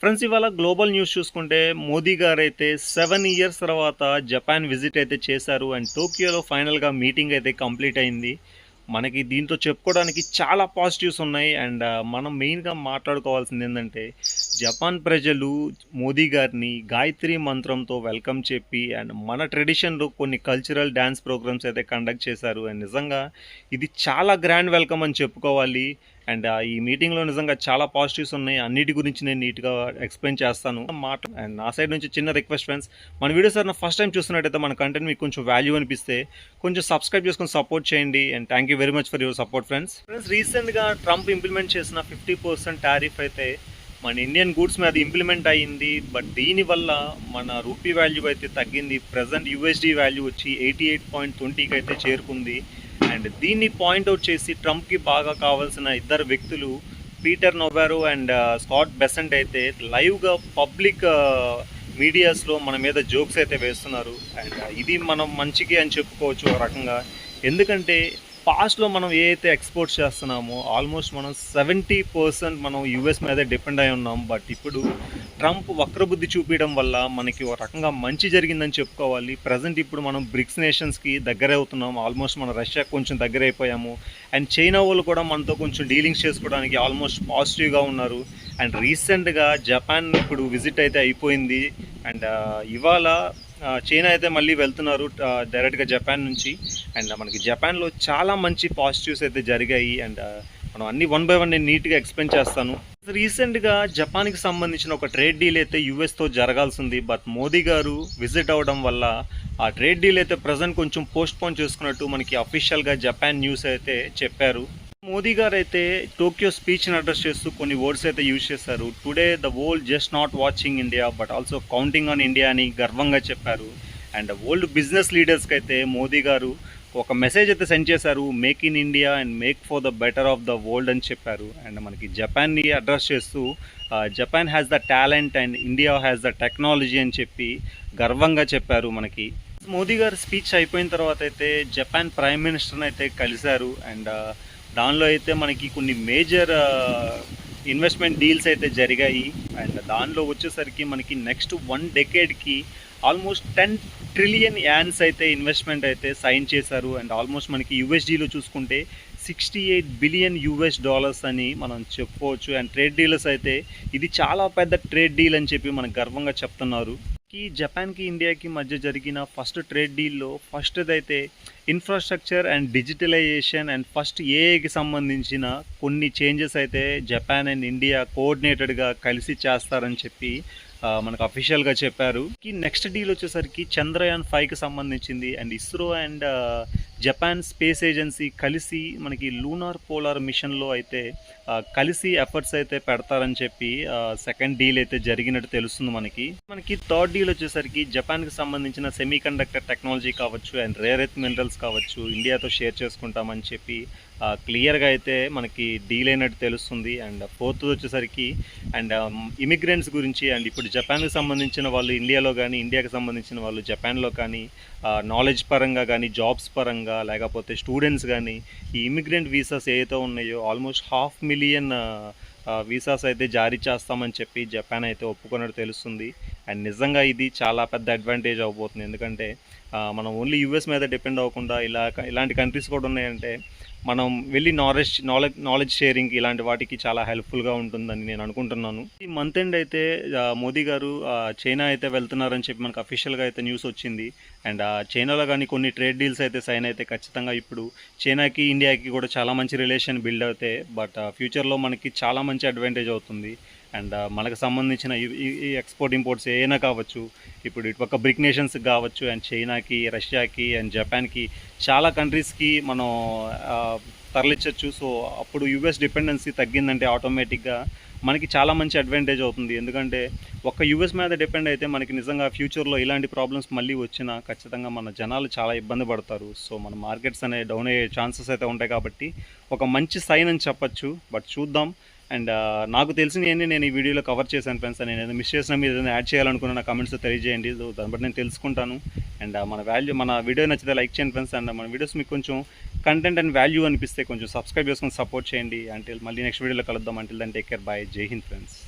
Friends, ఇవాళ global news చూసుకుంటే మోదీ గారు అయితే 7 ఇయర్స్ తర్వాత జపాన్ విజిట్ అయితే చేశారు. అండ్ టోక్యోలో ఫైనల్గా మీటింగ్ అయితే కంప్లీట్ అయింది. మనకి దీంతో చెప్పుకోవడానికి చాలా పాజిటివ్స్ ఉన్నాయి. అండ్ మనం మెయిన్గా మాట్లాడుకోవాల్సింది ఏంటంటే, జపాన్ ప్రజలు మోదీ గారిని గాయత్రి మంత్రంతో వెల్కమ్ చెప్పి అండ్ మన ట్రెడిషన్లో కొన్ని కల్చరల్ డ్యాన్స్ ప్రోగ్రామ్స్ అయితే కండక్ట్ చేశారు. అండ్ నిజంగా ఇది చాలా గ్రాండ్ వెల్కమ్ అని చెప్పుకోవాలి. అండ్ ఈ మీటింగ్లో నిజంగా చాలా పాజిటివ్స్ ఉన్నాయి. అన్నిటి గురించి నేను నీట్గా ఎక్స్ప్లెయిన్ చేస్తాను. అండ్ నా సైడ్ నుంచి చిన్న రిక్వెస్ట్ ఫ్రెండ్స్, మన వీడియోస్ నా ఫస్ట్ టైం చూస్తున్నట్టయితే మన కంటెంట్ మీకు కొంచెం వాల్యూ అనిపిస్తే కొంచెం సబ్స్క్రైబ్ చేసుకొని సపోర్ట్ చేయండి. And thank you very much for your support friends. రీసెంట్గా ట్రంప్ ఇంప్లిమెంట్ చేసిన 50% టారిఫ్ అయితే మన ఇండియన్ గూడ్స్ మీద ఇంప్లిమెంట్ అయ్యింది. బట్ దీనివల్ల మన రూపీ వాల్యూ అయితే తగ్గింది. ప్రజెంట్ యూఎస్డి వాల్యూ వచ్చి 88.20కి అయితే చేరుకుంది. అండ్ దీన్ని పాయింట్అవుట్ చేసి ట్రంప్కి బాగా కావాల్సిన ఇద్దరు వ్యక్తులు పీటర్ నొవారో అండ్ స్కాట్ బెసెంట్ అయితే లైవ్గా పబ్లిక్ మీడియాస్లో మన మీద జోక్స్ అయితే వేస్తున్నారు. అండ్ ఇది మనం మంచికి అని చెప్పుకోవచ్చు ఒక రకంగా. ఎందుకంటే పాస్ట్లో మనం ఏ అయితే ఎక్స్పోర్ట్స్ చేస్తున్నామో ఆల్మోస్ట్ మనం 70% మనం యూఎస్ మీద డిపెండ్ అయి ఉన్నాం. బట్ ఇప్పుడు ట్రంప్ వక్రబుద్ధి చూపించడం వల్ల మనకి ఒక రకంగా మంచి జరిగిందని చెప్పుకోవాలి. ప్రజెంట్ ఇప్పుడు మనం బ్రిక్స్ నేషన్స్కి దగ్గర అవుతున్నాం. ఆల్మోస్ట్ మన రష్యాకి కొంచెం దగ్గర అయిపోయాము. అండ్ చైనా వాళ్ళు కూడా మనతో కొంచెం డీలింగ్స్ చేసుకోవడానికి ఆల్మోస్ట్ పాజిటివ్గా ఉన్నారు. అండ్ రీసెంట్గా జపాన్ ఇప్పుడు విజిట్ అయితే అయిపోయింది. అండ్ ఇవాళ చైనా అయితే మళ్ళీ వెళ్తున్నారు డైరెక్ట్గా జపాన్ నుంచి. అండ్ మనకి జపాన్లో చాలా మంచి పాజిటివ్స్ అయితే జరిగాయి. అండ్ మనం అన్ని 1 by 1 నేను నీట్గా ఎక్స్ప్లెయిన్ చేస్తాను. రీసెంట్గా జపాన్కి సంబంధించిన ఒక ట్రేడ్ డీల్ అయితే యూఎస్తో జరగాల్సింది. బట్ మోదీ గారు విజిట్ అవ్వడం వల్ల ఆ ట్రేడ్ డీల్ అయితే ప్రజెంట్ కొంచెం పోస్ట్పోన్ చేసుకున్నట్టు మనకి అఫీషియల్గా జపాన్ న్యూస్ అయితే చెప్పారు. మోదీ గారు అయితే టోక్యో స్పీచ్ని అడ్రస్ చేస్తూ కొన్ని వర్డ్స్ అయితే యూజ్ చేశారు. Today the world just not watching India but also counting on India అని గర్వంగా చెప్పారు. అండ్ వరల్డ్ బిజినెస్ లీడర్స్కి అయితే మోదీ గారు ఒక మెసేజ్ అయితే సెండ్ చేశారు. Make in India and make for the better of the world అని చెప్పారు. అండ్ మనకి జపాన్ని అడ్రస్ చేస్తూ Japan has the talent and India has the technology అని చెప్పి గర్వంగా చెప్పారు మనకి. మోదీ గారు స్పీచ్ అయిపోయిన తర్వాత అయితే జపాన్ ప్రైమ్ మినిస్టర్ని అయితే కలిశారు. అండ్ దానిలో అయితే మనకి కొన్ని మేజర్ ఇన్వెస్ట్మెంట్ డీల్స్ అయితే జరిగాయి. అండ్ దానిలో వచ్చేసరికి మనకి నెక్స్ట్ 1 డెకేడ్కి ఆల్మోస్ట్ 10 ట్రిలియన్ యాన్స్ అయితే ఇన్వెస్ట్మెంట్ అయితే సైన్ చేశారు. అండ్ ఆల్మోస్ట్ మనకి యూఎస్డీలో చూసుకుంటే 68 బిలియన్ యూఎస్ డాలర్స్ అని మనం చెప్పుకోవచ్చు. అండ్ ట్రేడ్ డీలర్స్ అయితే ఇది చాలా పెద్ద ట్రేడ్ డీల్ అని చెప్పి మనకు గర్వంగా చెప్తున్నారు. జపాన్కి ఇండియాకి మధ్య జరిగిన ఫస్ట్ ట్రేడ్ డీల్లో ఫస్ట్దైతే infrastructure and digitalization and first ఏఐకి సంబంధించిన కొన్ని చేంజెస్ అయితే జపాన్ అండ్ ఇండియా కోఆర్డినేటెడ్గా కలిసి చేస్తారని చెప్పి మనకు అఫీషియల్గా చెప్పారు. నెక్స్ట్ డీల్ వచ్చేసరికి చంద్రయాన్ 5కి సంబంధించింది. And ISRO and Japan space agency కలిసి మనకి లూనార్ పోలార్ మిషన్లో అయితే కలిసి ఎఫర్ట్స్ అయితే పెడతారని చెప్పి సెకండ్ డీల్ అయితే జరిగినట్టు తెలుస్తుంది మనకి థర్డ్ డీల్ వచ్చేసరికి జపాన్కి సంబంధించిన సెమీ కండక్టర్ టెక్నాలజీ కావచ్చు అండ్ రేర్ ఎర్త్ మినరల్స్ కావచ్చు ఇండియాతో షేర్ చేసుకుంటామని చెప్పి క్లియర్గా అయితే మనకి డీల్ అయినట్టు తెలుస్తుంది. అండ్ ఫోర్త్ వచ్చేసరికి అండ్ ఇమిగ్రెంట్స్ గురించి అండ్ ఇప్పుడు జపాన్కి సంబంధించిన వాళ్ళు ఇండియాలో కానీ ఇండియాకి సంబంధించిన వాళ్ళు జపాన్లో కానీ నాలెడ్జ్ పరంగా కానీ జాబ్స్ పరంగా లేకపోతే స్టూడెంట్స్ కానీ ఈ ఇమిగ్రెంట్ వీసాస్ ఏవైతే ఉన్నాయో ఆల్మోస్ట్ 500,000 వీసాస్ అయితే జారీ చేస్తామని చెప్పి జపాన్ అయితే ఒప్పుకున్నట్టు తెలుస్తుంది. అండ్ నిజంగా ఇది చాలా పెద్ద అడ్వాంటేజ్ అవబోతుంది. ఎందుకంటే మనం ఓన్లీ యూఎస్ మీద డిపెండ్ అవ్వకుండా ఇలాంటి కంట్రీస్ కూడా ఉన్నాయంటే మనం వెళ్ళి నాలెడ్జ్ షేరింగ్ ఇలాంటి వాటికి చాలా హెల్ప్ఫుల్గా ఉంటుందని నేను అనుకుంటున్నాను. ఈ మంత్ ఎండ్ అయితే మోదీ గారు చైనా అయితే వెళ్తున్నారని చెప్పి మనకు అఫీషియల్గా అయితే న్యూస్ వచ్చింది. అండ్ చైనాలో కానీ కొన్ని ట్రేడ్ డీల్స్ అయితే సైన్ అయితే ఖచ్చితంగా ఇప్పుడు చైనాకి ఇండియాకి కూడా చాలా మంచి రిలేషన్ బిల్డ్ అవుతాయి. బట్ ఫ్యూచర్లో మనకి చాలా మంచి అడ్వాంటేజ్ అవుతుంది. అండ్ మనకు సంబంధించిన ఈ ఎక్స్పోర్ట్ ఇంపోర్ట్స్ ఏమైనా కావచ్చు, ఇప్పుడు ఇటుపక్క బ్రిక్ నేషన్స్కి కావచ్చు అండ్ చైనాకి రష్యాకి అండ్ జపాన్కి చాలా కంట్రీస్కి మనం తరలించవచ్చు. సో అప్పుడు యూఎస్ డిపెండెన్సీ తగ్గిందంటే ఆటోమేటిక్గా మనకి చాలా మంచి అడ్వాంటేజ్ అవుతుంది. ఎందుకంటే ఒక్క యూఎస్ మీద డిపెండ్ అయితే మనకి నిజంగా ఫ్యూచర్లో ఇలాంటి ప్రాబ్లమ్స్ మళ్ళీ వచ్చినా ఖచ్చితంగా మన జనాలు చాలా ఇబ్బంది పడతారు. సో మన మార్కెట్స్ అనేవి డౌన్ అయ్యే ఛాన్సెస్ అయితే ఉంటాయి. కాబట్టి ఒక మంచి సైన్ అని చెప్పచ్చు. బట్ చూద్దాం. అండ్ నాకు తెలిసినవన్నీ నేను ఈ వీడియోలో కవర్ చేశాను ఫ్రెండ్స్. నేను ఏదైనా మిస్ చేసినా మీరు ఏదైనా యాడ్ చేయాలనుకున్న నా కామెంట్స్లో తెలియజేయండి. దాన్ని బట్టి నేను తెలుసుకుంటాను. అండ్ మన వీడియో నచ్చితే లైక్ చేయండి ఫ్రెండ్స్. అండ్ మన వీడియోస్ మీకు కొంచెం కంటెంట్ అండ్ వాల్యూ అనిపిస్తే కొంచెం సబ్స్క్రైబ్ చేసుకొని సపోర్ట్ చేయండి. అంటే మళ్ళీ నెక్స్ట్ వీడియోలో కలుద్దాం. Until then take care, bye, Jai Hind friends.